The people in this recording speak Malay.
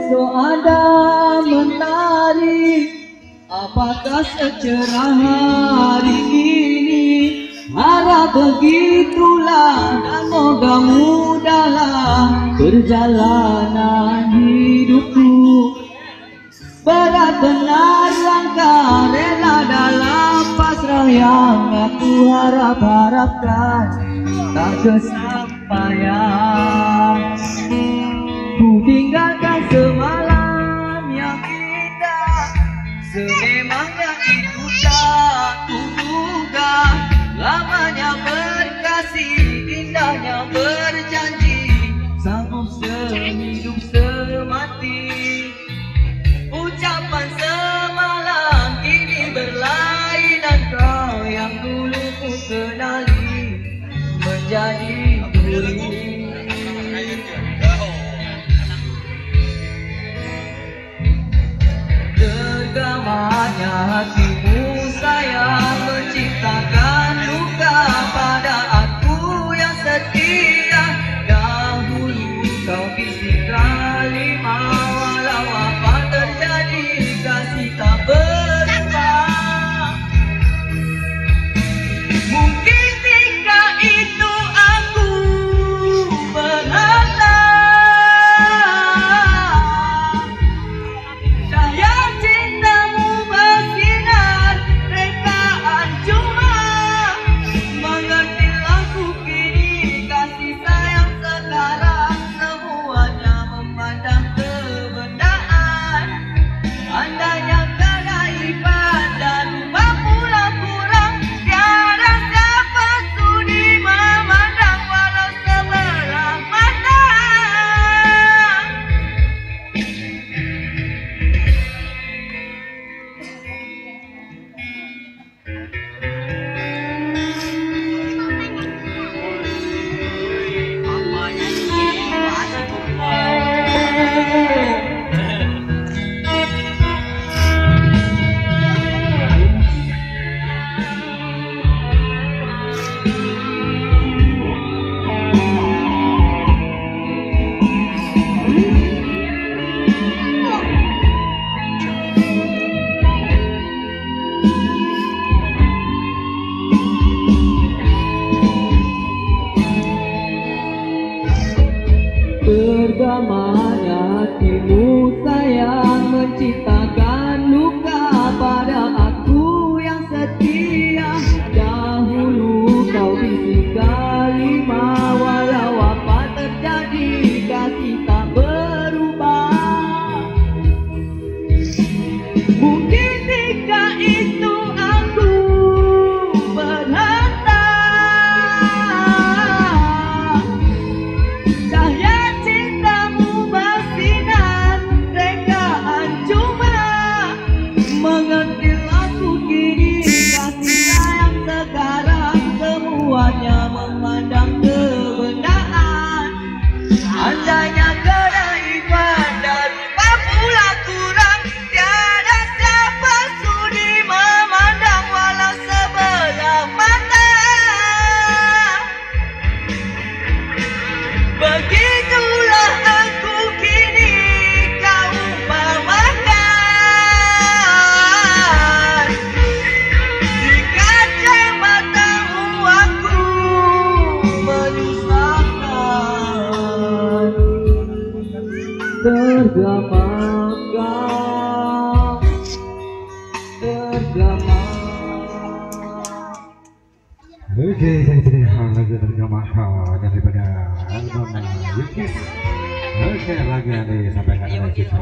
Besok ada mentari, apakah secerah hari ini? Harap begitulah dan moga mudahlah perjalanan hidupku. Berat benar langkah rela dalam pasrah yang aku harap-harapkan tak kesampaian. Ku tinggalkan semalam yang indah, sememangnya itu tak kuduga. Lamanya berkasih, indahnya berjanji, sanggup sehidup semati. Ucapan semalam kini berlainan, kau yang dulu ku kenali menjadi duri. Tergamanya hatimu sayang, menciptakan luka pada aku yang setia. Dahulu kau bisik kalimah, walau apa terjadi kasih tak berubah. Mungkin ketika itu aku berharap cahaya cintamu bersinar, rekaan cuma mengertilah ku kini. Kasih sayang sekarang semuanya memandang kebenaran. Andainya kenaifan dan lupa pula kurang, tiada siapa sudi memandang walau sebelah mata. Tergamanya hatimu sayang, menciptakan luka pada aku yang setia. Dahulu kau bisik kalimah, walau apa terjadi kasih tak berubah. Mungkin ketika itu aku berharta, cahaya cintamu bersinar, rekaan cuma mengertilah ku kini. Kasih sayang sekarang semuanya memandang kebenaran. Andainya kenaifan dan lupa pula kurang, tiada siapa sudi memandang walau sebelah mata. Begitulah aku kini kau umpamakan. Di kacamatamu aku menyusahkan. Oke, jadi lagu terjemah daripada album Yukis. Oke, lagu yang disampaikan oleh Siswa.